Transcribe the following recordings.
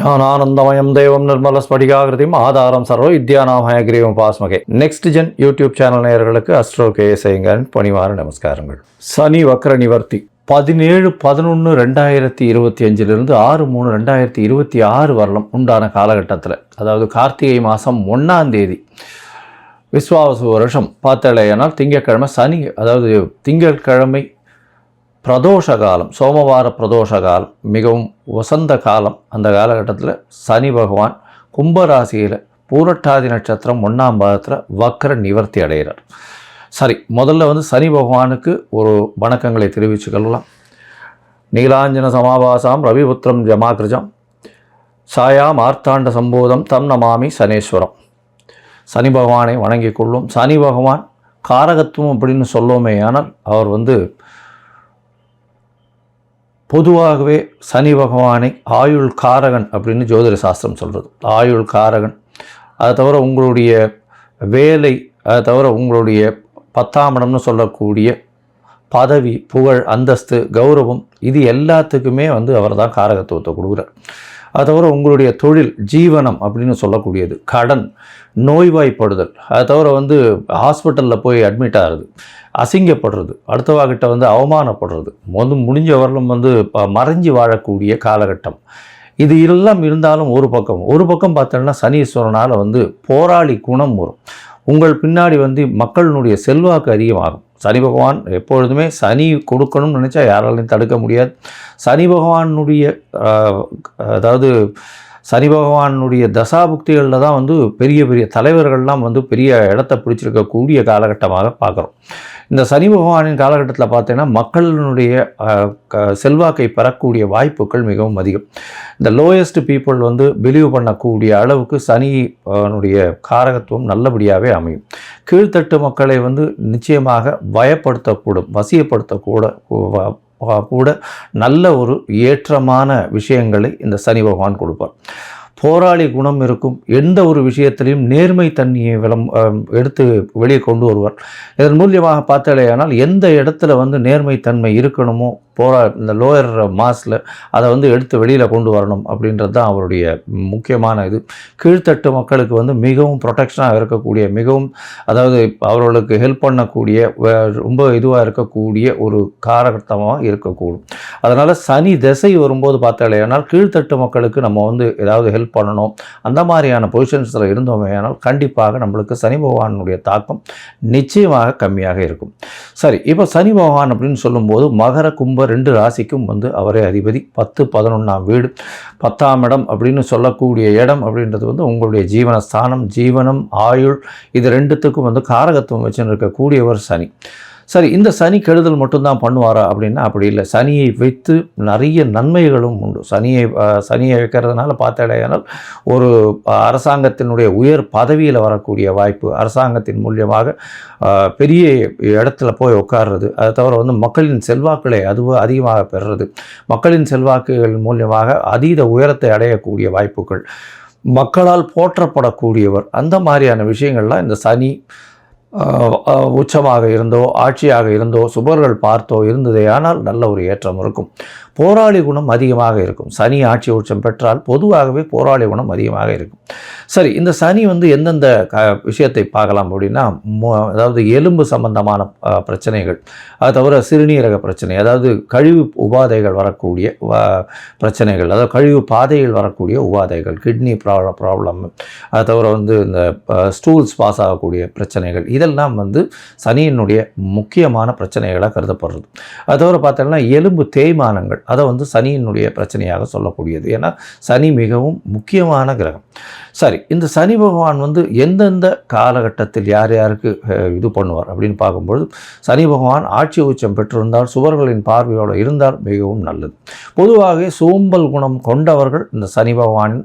ஞானானந்தமயம் தேவம் நிர்மலஸ்படிகாகிருதியும் ஆதாரம் சர்வ வித்யாநாமயகிரீவம் பாஸ்மகே. நெக்ஸ்ட் ஜென் யூடியூப் சேனல் நேயர்களுக்கு அஸ்ட்ரோ கேஎஸ்ஐங்கன் பணிவார நமஸ்காரங்கள். சனி வக்ர நிவர்த்தி 17/11/2025 6/3/2026 வரலும் உண்டான காலகட்டத்தில், அதாவது கார்த்திகை மாதம் 1ஆம் தேதி விஸ்வாவசு வருஷம் பார்த்தலையானால் திங்கட்கிழமை சனி, அதாவது திங்கட்கிழமை பிரதோஷ காலம், சோமவார பிரதோஷ காலம், மிகவும் வசந்த காலம். அந்த காலகட்டத்தில் சனி பகவான் கும்பராசியில் பூரட்டாதி நட்சத்திரம் 1ஆம் பாதத்தில் வக்ர நிவர்த்தி அடைகிறார். சரி, முதல்ல சனி பகவானுக்கு ஒரு வணக்கங்களை தெரிவிச்சுக்கலாம். நீலாஞ்சன சமாபாசாம் ரவிபுத்திரம் ஜமாகிருஜம் சாயா மார்த்தாண்ட சம்போதம் தம் நமாமி சனேஸ்வரம். சனி பகவானை வணங்கி கொள்ளும். சனி பகவான் காரகத்துவம் அப்படின்னு சொல்லுவோமே, ஆனால் அவர் பொதுவாகவே சனி பகவானை ஆயுள் காரகன் அப்படின்னு ஜோதிட சாஸ்திரம் சொல்கிறது. ஆயுள் காரகன், அதை தவிர உங்களுடைய வேலை, அதை தவிர உங்களுடைய 10ஆம் இடம்னு சொல்லக்கூடிய பதவி, புகழ், அந்தஸ்து, கௌரவம், இது எல்லாத்துக்குமே அவர் தான் காரகத்துவத்தை கொடுக்குறார். அது தவிர உங்களுடைய தொழில், ஜீவனம் அப்படின்னு சொல்லக்கூடியது, கடன், நோய்வாய்ப்படுதல், அதை தவிர ஹாஸ்பிட்டலில் போய் அட்மிட் ஆகிறது, அசிங்கப்படுறது, அடுத்தவாகிட்ட அவமானப்படுறது, முடிஞ்ச வரலும் மறைஞ்சி வாழக்கூடிய காலகட்டம். இது எல்லாம் இருந்தாலும் ஒரு பக்கம் பார்த்தோன்னா சனீஸ்வரனால் போராளி குணம் வரும். உங்கள் பின்னாடி மக்களினுடைய செல்வாக்கு அதிகமாகும். சனி பகவான் எப்பொழுதுமே சனி கொடுக்கணும்னு நினச்சா யாராலையும் தடுக்க முடியாது. சனி பகவானுடைய அதாவது சனி பகவானுடைய தசாபுக்திகளில் தான் பெரிய பெரிய தலைவர்கள்லாம் பெரிய இடத்தை பிடிச்சிருக்கக்கூடிய காலகட்டமாக பார்க்குறோம். இந்த சனி பகவானின் காலகட்டத்தில் பார்த்தீங்கன்னா மக்களினுடைய செல்வாக்கை பெறக்கூடிய வாய்ப்புகள் மிகவும் அதிகம். இந்த லோயஸ்ட் பீப்புள் பிலீவ் பண்ணக்கூடிய அளவுக்கு சனியினுடைய காரகத்துவம் நல்லபடியாகவே அமையும். கீழ்த்தட்டு மக்களை நிச்சயமாக பயப்படுத்தக்கூடும், வசியப்படுத்தக்கூட நல்ல ஒரு ஏற்றமான விஷயங்களை இந்த சனி பகவான் கொடுப்பார். போராளி குணம் இருக்கும். எந்த ஒரு விஷயத்திலையும் நேர்மை தன்மையை எடுத்து வெளியே கொண்டு வருவார். இதன் மூலியமாக பார்த்தாலேயானால் எந்த இடத்துல நேர்மை தன்மை இருக்கணுமோ இந்த லோயர் மாஸில் அதை எடுத்து வெளியில் கொண்டு வரணும் அப்படின்றது தான் அவருடைய முக்கியமான இது. கீழ்த்தட்டு மக்களுக்கு மிகவும் ப்ரொடெக்ஷனாக இருக்கக்கூடிய, மிகவும் அதாவது அவர்களுக்கு ஹெல்ப் பண்ணக்கூடிய, ரொம்ப இதுவாக இருக்கக்கூடிய ஒரு காரகட்டமாக இருக்கக்கூடும். அதனால் சனி திசை வரும்போது பார்த்தாலேயானால் கீழ்த்தட்டு மக்களுக்கு நம்ம ஏதாவது ஹெல்ப் பண்ணணும், அந்த மாதிரியான பொசிஷன்ஸில் இருந்தோமே ஆனால் கண்டிப்பாக நம்மளுக்கு சனி பகவானுடைய தாக்கம் நிச்சயமாக கம்மியாக இருக்கும். சரி, இப்போ சனி பகவான் அப்படின்னு சொல்லும்போது மகர கும்ப 2 ராசிக்கும் அவரே அதிபதி. 10, 11ஆம் வீடு, 10ஆம் இடம் அப்படின்னு சொல்லக்கூடிய இடம் அப்படின்றது உங்களுடைய ஜீவனஸ்தானம், ஜீவனம், ஆயுள், இது ரெண்டுத்துக்கும் காரகத்துவம் வச்சுன்னு இருக்கக்கூடியவர் சனி. சரி, இந்த சனி கெடுதல் மட்டும்தான் பண்ணுவாரா அப்படின்னா அப்படி இல்லை. சனியை வைத்து நிறைய நன்மைகளும் உண்டு. சனியை வைக்கிறதுனால பார்த்தாலேயானால் ஒரு அரசாங்கத்தினுடைய உயர் பதவியில் வரக்கூடிய வாய்ப்பு, அரசாங்கத்தின் மூலியமாக பெரிய இடத்துல போய் உட்கார்றது, அதை தவிர மக்களின் செல்வாக்களை அதிகமாக பெறுறது, மக்களின் செல்வாக்குகள் மூலியமாக அதீத உயரத்தை அடையக்கூடிய வாய்ப்புகள், மக்களால் போற்றப்படக்கூடியவர், அந்த மாதிரியான விஷயங்கள்லாம் இந்த சனி உச்சமாக இருந்தோ, ஆட்சியாக இருந்தோ, சுபர்கள் பார்த்தோ இருந்ததே ஆனால் நல்ல ஒரு ஏற்றம் இருக்கும். போராளி குணம் அதிகமாக இருக்கும். சனி ஆட்சி உச்சம் பெற்றால் பொதுவாகவே போராளி குணம் அதிகமாக இருக்கும். சரி, இந்த சனி எந்தெந்த விஷயத்தை பார்க்கலாம் அப்படின்னா, அதாவது எலும்பு சம்பந்தமான பிரச்சனைகள், அது தவிர சிறுநீரக பிரச்சனை, அதாவது கழிவு உபாதைகள் வரக்கூடிய பிரச்சனைகள், அதாவது கழிவு பாதையில் வரக்கூடிய உபாதைகள், கிட்னி ப்ராப்ளம், அது தவிர இந்த ஸ்டூல்ஸ் பாஸ் ஆகக்கூடிய பிரச்சனைகள், இதெல்லாம் சனியினுடைய முக்கியமான பிரச்சனைகளாக கருதப்படுறது. அது தவிர பார்த்தோம்னா எலும்பு தேய்மானங்கள், அதை சனியினுடைய பிரச்சனையாக சொல்லக்கூடியது. ஏன்னா சனி மிகவும் முக்கியமான கிரகம். சரி, இந்த சனி பகவான் எந்தெந்த காலகட்டத்தில் யார் யாருக்கு இது பண்ணுவார் அப்படின்னு பார்க்கும்பொழுது, சனி பகவான் ஆட்சி உச்சம் பெற்றிருந்தால், சுவர்களின் பார்வையோடு இருந்தால் மிகவும் நல்லது. பொதுவாக சோம்பல் குணம் கொண்டவர்கள் இந்த சனி பகவான்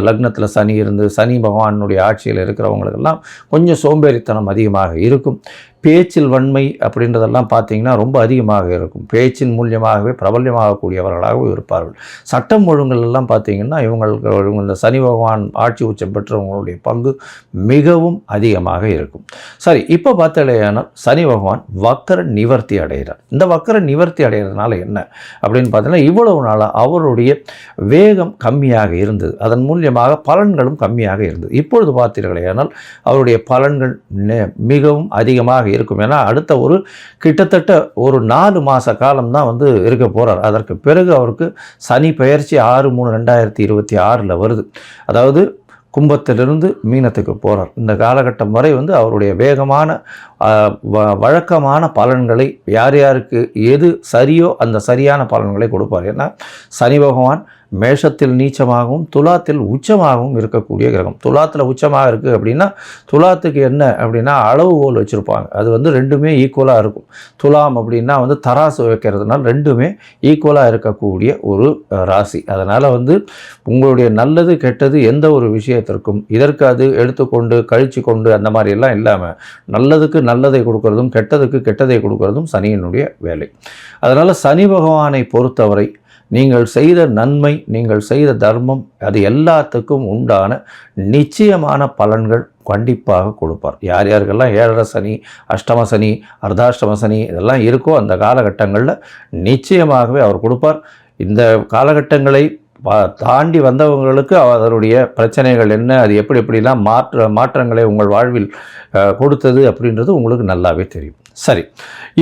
லக்னத்தில் சனி இருந்து சனி பகவானுடைய ஆட்சியில் இருக்கிறவங்களுக்கெல்லாம் கொஞ்சம் சோம்பேறித்தனம் அதிகமாக இருக்கும். பேச்சில் வன்மை அப்படின்றதெல்லாம் பார்த்தீங்கன்னா ரொம்ப அதிகமாக இருக்கும். பேச்சின் மூலியமாகவே பிரபல்யமாகக்கூடியவர்களாகவும் இருப்பார்கள். சட்டம் ஒழுங்குகள் எல்லாம் பார்த்தீங்கன்னா இவங்களுக்கு இந்த சனி பகவான் ஆட்சி உச்சம் பெற்றவங்களுடைய பங்கு மிகவும் அதிகமாக இருக்கும். சரி, இப்போ பார்த்தாலேயானால் சனி பகவான் வக்கர நிவர்த்தி அடைகிறார். இந்த வக்கர நிவர்த்தி அடைகிறதுனால என்ன அப்படின்னு பார்த்தீங்கன்னா, இவ்வளவு நாளாக அவருடைய வேகம் கம்மியாக இருந்தது, அதன் மூலியமாக பலன்களும் கம்மியாக இருந்தது. இப்பொழுது பார்த்தீர்களேயானால் அவருடைய பலன்கள் மிகவும் அதிகமாக இருக்கும். ஏன்னா அடுத்த கிட்டத்தட்ட ஒரு 4 மாத காலம்தான் இருக்க போகிறார். அதற்கு பிறகு அவருக்கு சனி பெயர்ச்சி 6/3/2026 வருது. அதாவது கும்பத்திலிருந்து மீனத்துக்கு போகிறார். இந்த காலகட்டம் வரை அவருடைய வேகமான வழக்கமான பலன்களை யார் யாருக்கு எது சரியோ அந்த சரியான பலன்களை கொடுப்பார். ஏன்னா சனி பகவான் மேஷத்தில் நீச்சமாகவும் துலாத்தில் உச்சமாகவும் இருக்கக்கூடிய கிரகம். துலாத்தில் உச்சமாக இருக்குது அப்படின்னா துலாத்துக்கு என்ன அப்படின்னா அளவுகோல் வச்சுருப்பாங்க. அது ரெண்டுமே ஈக்குவலாக இருக்கும். துலாம் அப்படின்னா தராசு வைக்கிறதுனால ரெண்டுமே ஈக்குவலாக இருக்கக்கூடிய ஒரு ராசி. அதனால் உங்களுடைய நல்லது கெட்டது எந்த ஒரு விஷயத்திற்கும் இதற்கு அது எடுத்துக்கொண்டு கழித்து கொண்டு அந்த மாதிரியெல்லாம் இல்லாமல் நல்லதுக்கு நல்லதை கொடுக்கறதும் கெட்டதுக்கு கெட்டதை கொடுக்கறதும் சனியினுடைய வேலை. அதனால் சனி பகவானை பொறுத்தவரை நீங்கள் செய்த நன்மை, நீங்கள் செய்த தர்மம், அது எல்லாத்துக்கும் உண்டான நிச்சயமான பலன்கள் கண்டிப்பாக கொடுப்பார். யார் யாருக்கெல்லாம் 7.5 சனி, அஷ்டம சனி, அர்த்தாஷ்டம சனி இதெல்லாம் இருக்கோ அந்த காலகட்டங்களில் நிச்சயமாகவே அவர் கொடுப்பார். இந்த காலகட்டங்களை தாண்டி வந்தவங்களுக்கு அதனுடைய பிரச்சனைகள் என்ன, அது எப்படிலாம் மாற்றங்களை உங்கள் வாழ்வில் கொடுத்தது அப்படின்றது உங்களுக்கு நல்லாவே தெரியும். சரி,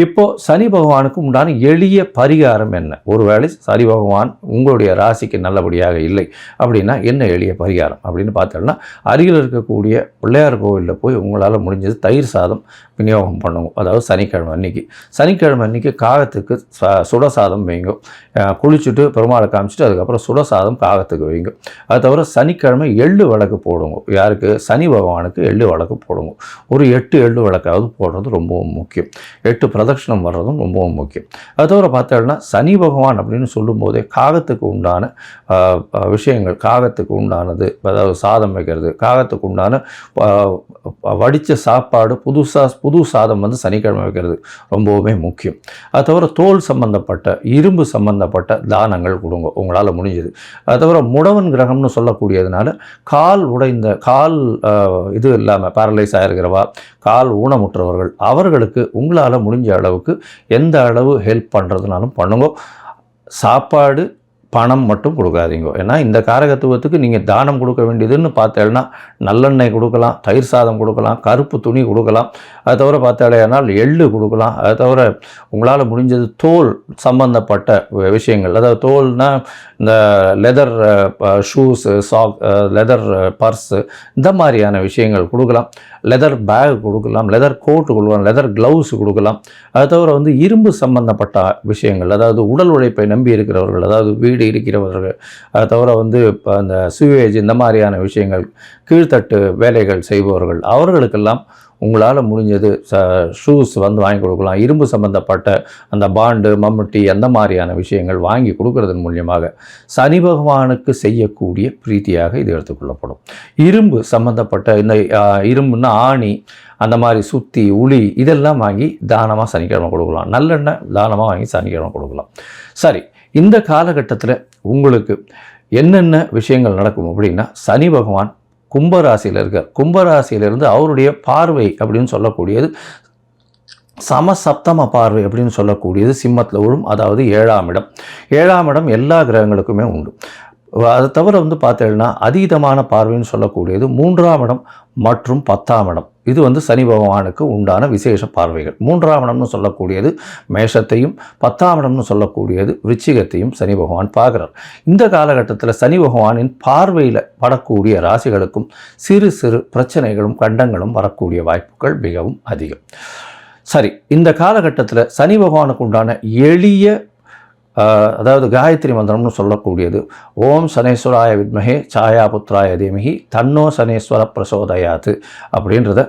இப்போது சனி பகவானுக்கு உண்டான எளிய பரிகாரம் என்ன? ஒருவேளை சனி பகவான் உங்களுடைய ராசிக்கு நல்லபடியாக இல்லை அப்படின்னா என்ன எளிய பரிகாரம் அப்படின்னு பார்த்தோம்னா, அருகில் இருக்கக்கூடிய பிள்ளையார் கோவிலில் போய் உங்களால் முடிஞ்சது தயிர் சாதம் விநியோகம் பண்ணுங்க. அதாவது சனிக்கிழமை அன்னைக்கு காகத்துக்கு சுடசாதம் வைங்க. குளிச்சுட்டு பெருமாளை காமிச்சிட்டு அதுக்கப்புறம் சுடசாதம் காகத்துக்கு வைங்க. அது தவிர சனிக்கிழமை எள்ளு விளக்கு போடுங்க. யாருக்கு? சனி பகவானுக்கு எள்ளு விளக்கு போடுங்க. ஒரு 8 எள்ளு விளக்காவது போடுறது ரொம்பவும் முக்கியம். 8 பிரதட்சணம் வர்றதும் ரொம்பவும் முக்கியம். அது தவிர பார்த்தோம்னா சனி பகவான் அப்படின்னு சொல்லும்போதே காகத்துக்கு உண்டான விஷயங்கள், காகத்துக்கு உண்டானது, அதாவது சாதம் வைக்கிறது, காகத்துக்கு உண்டான வடித்த சாப்பாடு, புது சாதம் சனிக்கிழமை வைக்கிறது ரொம்பவுமே முக்கியம். அது தவிர தோல் சம்பந்தப்பட்ட இரும்பு சம்பந்தப்பட்ட தானங்கள் கொடுங்க உங்களால் முடிஞ்சது. அது தவிர முடவன் கிரகம்னு சொல்லக்கூடியதுனால கால் உடைந்த கால் இது இல்லாமல் பேரலைஸ் ஆகிருக்கிறவா, கால் ஊனமுற்றவர்கள் அவர்களுக்கு உங்களால் முடிஞ்ச அளவுக்கு எந்த அளவு ஹெல்ப் பண்ணுறதுனாலும் பண்ணுங்க. சாப்பாடு பணம் மட்டும் கொடுக்காதீங்க. ஏன்னா இந்த காரகத்துவத்துக்கு நீங்கள் தானம் கொடுக்க வேண்டியதுன்னு பார்த்தேன்னா நல்லெண்ணெய் கொடுக்கலாம், தயிர் சாதம் கொடுக்கலாம், கருப்பு துணி கொடுக்கலாம். அது தவிர பார்த்தாலேனால் எள்ளு கொடுக்கலாம். அது தவிர உங்களால் முடிஞ்சது தோல் சம்பந்தப்பட்ட விஷயங்கள், அதாவது தோல்னால் இந்த லெதர் ஷூஸு, லெதர் பர்ஸு, இந்த மாதிரியான விஷயங்கள் கொடுக்கலாம். லெதர் பேக் கொடுக்கலாம், லெதர் கோட்டு கொடுக்கலாம், லெதர் க்ளவுஸ் கொடுக்கலாம். அது தவிர இரும்பு சம்பந்தப்பட்ட விஷயங்கள், அதாவது உடல் உழைப்பை நம்பி இருக்கிறவர்கள், அதாவது வீடு இருக்கிறவர்கள், அது தவிர இப்போ அந்த சுவேஜ் இந்த மாதிரியான விஷயங்கள், கீழ்த்தட்டு வேலைகள் செய்பவர்கள் அவர்களுக்கெல்லாம் உங்களால் முடிஞ்சது ஷூஸ் வாங்கி கொடுக்கலாம். இரும்பு சம்பந்தப்பட்ட அந்த பாண்டு, மம்முட்டி அந்த மாதிரியான விஷயங்கள் வாங்கி கொடுக்கறதன் மூலியமாக சனி பகவானுக்கு செய்யக்கூடிய பிரீத்தியாக இது எடுத்துக்கொள்ளப்படும். இரும்பு சம்பந்தப்பட்ட இந்த இரும்புன்னா ஆணி, அந்த மாதிரி சுத்தி, உளி இதெல்லாம் வாங்கி தானமாக சனிக்கிழமை கொடுக்கலாம். நல்லெண்ணெய் தானமாக வாங்கி சனிக்கிழமை கொடுக்கலாம். சரி, இந்த காலகட்டத்தில் உங்களுக்கு என்னென்ன விஷயங்கள் நடக்கும் அப்படின்னா, சனி பகவான் கும்பராசியில் இருக்கார். கும்பராசியிலிருந்து அவருடைய பார்வை அப்படின்னு சொல்லக்கூடியது சமசப்தம பார்வை அப்படின்னு சொல்லக்கூடியது சிம்மத்தில் விழும். அதாவது 7ஆம் இடம். 7ஆம் இடம் எல்லா கிரகங்களுக்குமே உண்டு. அதை தவிர பார்த்தீங்கன்னா அதீதமான பார்வைன்னு சொல்லக்கூடியது 3ஆம் இடம் மற்றும் 10ஆம் இடம். இது சனி பகவானுக்கு உண்டான விசேஷ பார்வைகள். 3ஆம் இடம்னு சொல்லக்கூடியது மேஷத்தையும் 10ஆம் இடம்னு சொல்லக்கூடியது விருச்சிகத்தையும் சனி பகவான் பார்க்குறார். இந்த காலகட்டத்தில் சனி பகவானின் பார்வையில் படக்கூடிய ராசிகளுக்கும் சிறு சிறு பிரச்சனைகளும் கண்டங்களும் வரக்கூடிய வாய்ப்புகள் மிகவும் அதிகம். சரி, இந்த காலகட்டத்தில் சனி பகவானுக்கு உண்டான எளிய அதாவது காயத்ரி மந்திரம்னு சொல்லக்கூடியது ஓம் சனேஸ்வராய வித்மஹே சாயா புத்ராய தீமஹி தன்னோ சனேஸ்வர பிரசோதயாத்து அப்படின்றத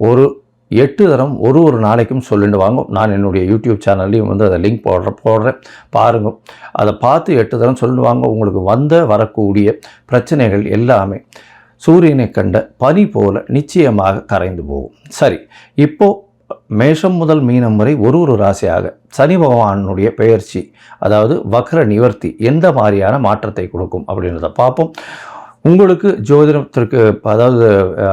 ஒரு 8 தரம் ஒரு நாளைக்கும் சொல்லிட்டு வாங்க. நான் என்னுடைய யூடியூப் சேனல்லையும் அதை லிங்க் போடுறேன் பாருங்க. அதை பார்த்து 8 தரம் சொல்லிட்டு வாங்க. உங்களுக்கு வரக்கூடிய பிரச்சனைகள் எல்லாமே சூரியனை கண்ட பனி போல நிச்சயமாக கரைந்து போகும். சரி, இப்போது மேஷம் முதல் மீனம் வரை ஒரு ராசியாக சனி பகவானுடைய பெயர்ச்சி, அதாவது வக்ர நிவர்த்தி எந்த மாதிரியான மாற்றத்தை கொடுக்கும் அப்படின்றத பார்ப்போம். உங்களுக்கு ஜோதிடத்திற்கு, அதாவது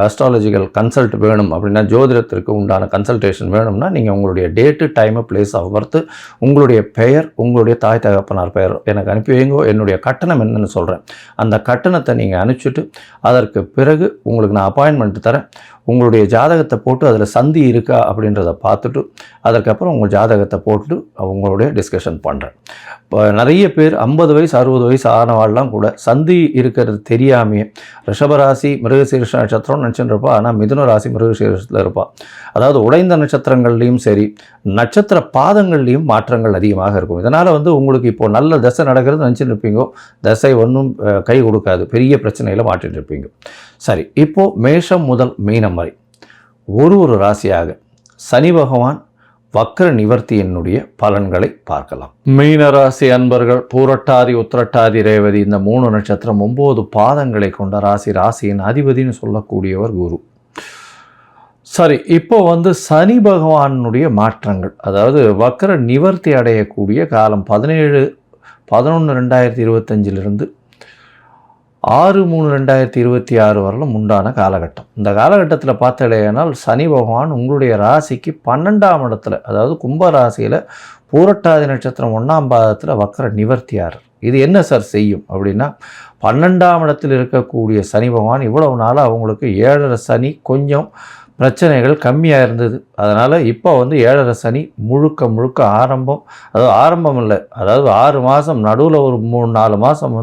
அஸ்ட்ராலஜிக்கல் கன்சல்ட் வேணும் அப்படின்னா, ஜோதிடத்திற்கு உண்டான கன்சல்டேஷன் வேணும்னா நீங்கள் உங்களுடைய date, time, place of birth, உங்களுடைய பெயர், உங்களுடைய தாய் தகப்பனார் பெயர் எனக்கு அனுப்பி வைங்கோ. என்னுடைய கட்டணம் என்னன்னு சொல்கிறேன். அந்த கட்டணத்தை நீங்கள் அனுப்பிச்சிட்டு அதற்கு பிறகு உங்களுக்கு நான் அப்பாயின்மெண்ட் தரேன். உங்களுடைய ஜாதகத்தை போட்டு அதில் சந்தி இருக்கா அப்படின்றத பார்த்துட்டு அதற்கப்புறம் உங்கள் ஜாதகத்தை போட்டு உங்களுடைய டிஸ்கஷன் பண்ணுறேன். இப்போ நிறைய பேர் 50 வயசு 60 வயசு ஆனவாள்லாம் கூட சந்தி இருக்கிறது தெரியாமையே ரிஷபராசி மிருகசீரிஷ நட்சத்திரம் நினச்சிட்டு இருப்பா. ஆனால் மிதுன ராசி மிருகசீரிஷத்தில் இருப்பாள். அதாவது உடைந்த நட்சத்திரங்கள்லேயும் சரி, நட்சத்திர பாதங்கள்லேயும் மாற்றங்கள் அதிகமாக இருக்கும். இதனால் உங்களுக்கு இப்போது நல்ல தசை நடக்கிறது நினச்சிட்டு இருப்பீங்கோ, தசை ஒன்றும் கை கொடுக்காது, பெரிய பிரச்சனையில் மாட்டிட்டு இருப்பீங்க. சரி, இப்போது மேஷம் முதல் மீனம் வரை ஒரு ராசியாக சனி பகவான் வக்ர நிவர்த்தியினுடைய பலன்களை பார்க்கலாம். மீனராசி அன்பர்கள், பூரட்டாதி, உத்திரட்டாதி, ரேவதி இந்த 3 நட்சத்திரம் 9 பாதங்களை கொண்ட ராசி. ராசியின் அதிபதினு சொல்லக்கூடியவர் குரு. சரி, இப்போ சனி பகவானுடைய மாற்றங்கள், அதாவது வக்ர நிவர்த்தி அடையக்கூடிய காலம் 17/11/2025 6/3/2026 வரலும் உண்டான காலகட்டம். இந்த காலகட்டத்தில் பார்த்தாலேனால் சனி பகவான் உங்களுடைய ராசிக்கு 12ஆம் இடத்துல, அதாவது கும்ப ராசியில் பூரட்டாதி நட்சத்திரம் 1ஆம் பாதத்தில் வக்ர நிவர்த்தியார். இது என்ன சார் செய்யும் அப்படின்னா, 12ஆம் இடத்தில் இருக்கக்கூடிய சனி பகவான் இவ்வளவு நாளாக அவங்களுக்கு 7.5 சனி கொஞ்சம் பிரச்சனைகள் கம்மியாக இருந்தது. அதனால் இப்போ 7.5 சனி முழுக்க ஆரம்பம், அதாவது ஆரம்பம் இல்லை, அதாவது 6 மாதம் நடுவில் ஒரு 3-4 மாதம்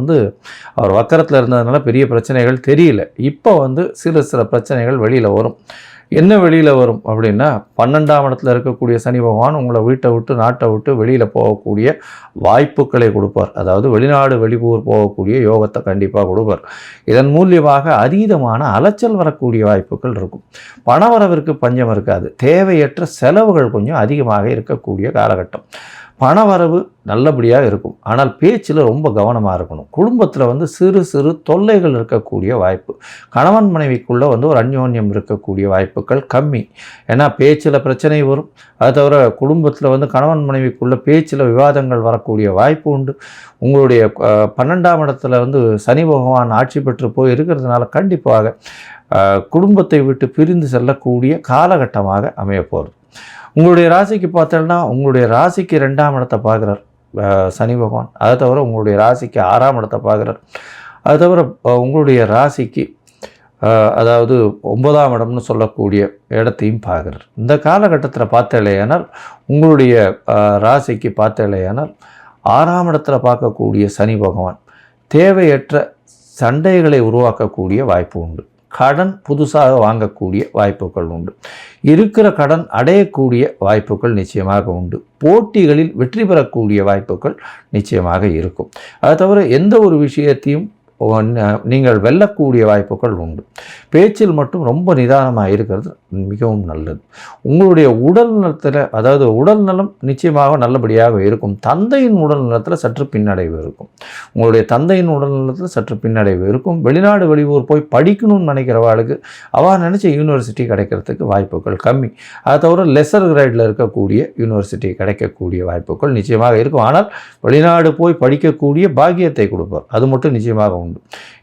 அவர் வக்கரத்தில் இருந்ததுனால பெரிய பிரச்சனைகள் தெரியல. இப்போ சில பிரச்சனைகள் வெளியில் வரும். என்ன வெளியில் வரும் அப்படின்னா, 12ஆம் இடத்துல இருக்கக்கூடிய சனி பகவான் உங்களை வீட்டை விட்டு நாட்டை விட்டு வெளியில் போகக்கூடிய வாய்ப்புகளை கொடுப்பார். அதாவது வெளிநாடு வெளியூர் போகக்கூடிய யோகத்தை கண்டிப்பாக கொடுப்பார். இதன் மூலியமாக அதீதமான அலைச்சல் வரக்கூடிய வாய்ப்புகள் இருக்கும். பணவரவிற்கு பஞ்சம் இருக்காது. தேவையற்ற செலவுகள் கொஞ்சம் அதிகமாக இருக்கக்கூடிய காலகட்டம். பணவரவு நல்லபடியாக இருக்கும். ஆனால் பேச்சில் ரொம்ப கவனமாக இருக்கணும். குடும்பத்தில் சிறு தொல்லைகள் இருக்கக்கூடிய வாய்ப்பு. கணவன் மனைவிக்குள்ளே ஒரு அந்யோன்யம் இருக்கக்கூடிய வாய்ப்புகள் கம்மி. ஏன்னா பேச்சில் பிரச்சனை வரும். அது தவிர குடும்பத்தில் கணவன் மனைவிக்குள்ளே பேச்சில் விவாதங்கள் வரக்கூடிய வாய்ப்பு உண்டு. உங்களுடைய 12ஆம் இடத்துல சனி பகவான் ஆட்சி பெற்று போய் இருக்கிறதுனால கண்டிப்பாக குடும்பத்தை விட்டு பிரிந்து செல்லக்கூடிய காலகட்டமாக அமைய போகிறது. உங்களுடைய ராசிக்கு பார்த்தோன்னா, உங்களுடைய ராசிக்கு 2ஆம் இடத்தை பார்க்குறார் சனி பகவான். அதை தவிர உங்களுடைய ராசிக்கு 6ஆம் இடத்தை பார்க்குறார். அது தவிர உங்களுடைய ராசிக்கு அதாவது 9ஆம் இடம்னு சொல்லக்கூடிய இடத்தையும் பார்க்குறார். இந்த காலகட்டத்தில் பார்த்தேலையானால் உங்களுடைய ராசிக்கு பார்த்தேலையானால் 6ஆம் இடத்துல பார்க்கக்கூடிய சனி பகவான் தேவையற்ற சண்டைகளை உருவாக்கக்கூடிய வாய்ப்பு உண்டு. கடன் புதுசாக வாங்கக்கூடிய வாய்ப்புகள் உண்டு. இருக்கிற கடன் அடையக்கூடிய வாய்ப்புகள் நிச்சயமாக உண்டு. போட்டிகளில் வெற்றி பெறக்கூடிய வாய்ப்புகள் நிச்சயமாக இருக்கும். அது தவிர எந்த ஒரு விஷயத்தையும் நீங்கள் வெல்லக்கூடிய வாய்ப்புகள் உண்டு. பேச்சில் மட்டும் ரொம்ப நிதானமாக இருக்கிறது மிகவும் நல்லது. உங்களுடைய உடல் நலத்தில், அதாவது உடல் நலம் நிச்சயமாக நல்லபடியாக இருக்கும். தந்தையின் உடல் நலத்தில் சற்று பின்னடைவு இருக்கும். உங்களுடைய தந்தையின் உடல் நலத்தில் சற்று பின்னடைவு இருக்கும். வெளிநாடு வெளியூர் போய் படிக்கணும்னு நினைக்கிறவாளுக்கு அவள் நினச்ச யூனிவர்சிட்டி கிடைக்கிறதுக்கு வாய்ப்புகள் கம்மி. அதை தவிர லெசர் கிரேடில் இருக்கக்கூடிய யூனிவர்சிட்டி கிடைக்கக்கூடிய வாய்ப்புகள் நிச்சயமாக இருக்கும். ஆனால் வெளிநாடு போய் படிக்கக்கூடிய பாக்கியத்தை கொடுப்பார். அது மட்டும் நிச்சயமாக உண்டு.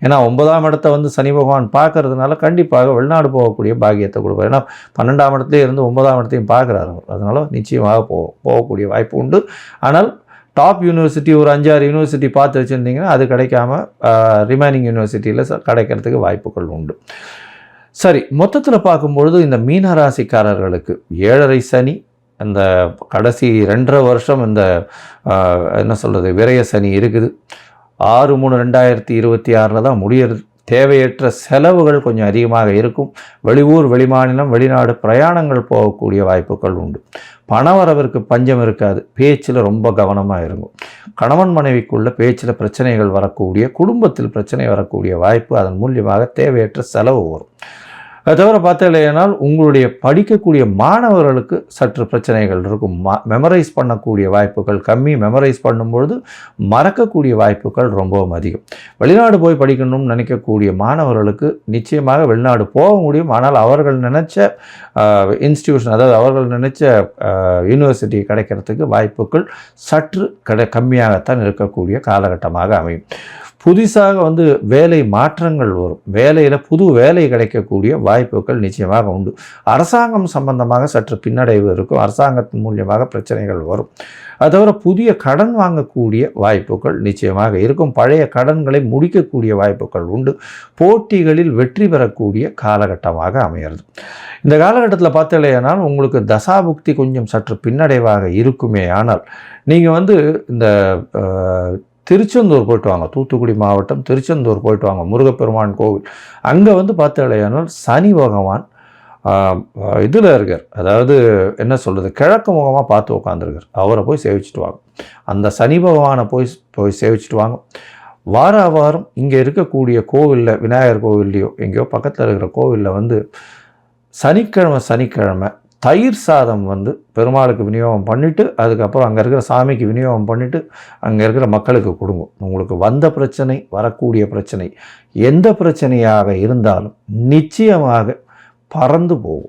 ஏன்னா 9ஆம் இடத்தை சனி பகவான் பார்க்கறதுனால கண்டிப்பாக வெளிநாடு போகக்கூடிய பாக்கியத்தை கொடுப்பார். ஏன்னா 12ஆம் இடத்துல இருந்து 9ஆம் இடத்தையும் பார்க்குறாரு. அதனால் நிச்சயமாக போகக்கூடிய வாய்ப்பு உண்டு. ஆனால் டாப் யூனிவர்சிட்டி ஒரு 5-6 யூனிவர்சிட்டி பார்த்து வச்சுருந்தீங்கன்னா அது கிடைக்காம ரிமைனிங் யூனிவர்சிட்டியில் கிடைக்கிறதுக்கு வாய்ப்புகள் உண்டு. சரி, மொத்தத்தில் பார்க்கும்பொழுது இந்த மீனராசிக்காரர்களுக்கு 7.5 சனி, இந்த கடைசி 2.5 வருஷம் இந்த என்ன சொல்கிறது விரய சனி இருக்குது. 6/3/2026 தான் முடியறது. தேவையற்ற செலவுகள் கொஞ்சம் அதிகமாக இருக்கும். வெளியூர் வெளிமாநிலம் வெளிநாடு பிரயாணங்கள் போகக்கூடிய வாய்ப்புகள் உண்டு. பணவரவிற்கு பஞ்சம் இருக்காது. பேச்சில் ரொம்ப கவனமாக இருக்கும். கணவன் மனைவிக்குள்ள பேச்சில் பிரச்சனைகள் வரக்கூடிய, குடும்பத்தில் பிரச்சனை வரக்கூடிய வாய்ப்பு, அதன் மூலியமாக தேவையற்ற செலவு வரும். அது தவிர பார்த்தீங்களேனால் உங்களுடைய படிக்கக்கூடிய மாணவர்களுக்கு சற்று பிரச்சனைகள் இருக்கும். மெமரைஸ் பண்ணக்கூடிய வாய்ப்புகள் கம்மி. மெமரைஸ் பண்ணும்பொழுது மறக்கக்கூடிய வாய்ப்புகள் ரொம்பவும் அதிகம். வெளிநாடு போய் படிக்கணும்னு நினைக்கக்கூடிய மாணவர்களுக்கு நிச்சயமாக வெளிநாடு போக முடியும். ஆனால் அவர்கள் நினைச்ச இன்ஸ்டிடியூஷன், அதாவது அவர்கள் நினைச்ச யூனிவர்சிட்டி கிடைக்கிறதுக்கு வாய்ப்புகள் சற்று கம்மியாகத்தான் இருக்கக்கூடிய காலகட்டமாக அமையும். புதுசாக வேலை மாற்றங்கள் வரும். வேலையில் புது வேலை கிடைக்கக்கூடிய வாய்ப்புகள் நிச்சயமாக உண்டு. அரசாங்கம் சம்பந்தமாக சற்று பின்னடைவு இருக்கும். அரசாங்கத்தின் மூலியமாக பிரச்சனைகள் வரும். அது தவிர புதிய கடன் வாங்கக்கூடிய வாய்ப்புகள் நிச்சயமாக இருக்கும். பழைய கடன்களை முடிக்கக்கூடிய வாய்ப்புகள் உண்டு. போட்டிகளில் வெற்றி பெறக்கூடிய காலகட்டமாக அமைகிறது. இந்த காலகட்டத்தில் பார்த்தீங்களேனால் உங்களுக்கு தசாபுக்தி கொஞ்சம் சற்று பின்னடைவாக இருக்குமே. ஆனால் நீங்கள் இந்த திருச்செந்தூர் போயிட்டு வாங்க. தூத்துக்குடி மாவட்டம் திருச்செந்தூர் போயிட்டு வாங்க. முருகப்பெருமான் கோவில் அங்கே பார்த்தீங்களேனால் சனி பகவான் இதில் இருக்கார். அதாவது என்ன சொல்கிறது, கிழக்கு முகமாக பார்த்து உட்காந்துருக்கார். அவரை போய் சேவிச்சுட்டு வாங்க. அந்த சனி பகவானை போய் சேவிச்சுட்டு வாங்க. வாரம் இங்கே இருக்கக்கூடிய கோவிலில், விநாயகர் கோவில்லையோ எங்கேயோ பக்கத்தில் இருக்கிற கோவிலில் சனிக்கிழமை தயிர் சாதம் பெருமாளுக்கு விநியோகம் பண்ணிவிட்டு, அதுக்கப்புறம் அங்கே இருக்கிற சாமிக்கு விநியோகம் பண்ணிவிட்டு அங்கே இருக்கிற மக்களுக்கு கொடுங்க. உங்களுக்கு வந்த பிரச்சனை, வரக்கூடிய பிரச்சனை, எந்த பிரச்சனையாக இருந்தாலும் நிச்சயமாக பறந்து போகும்.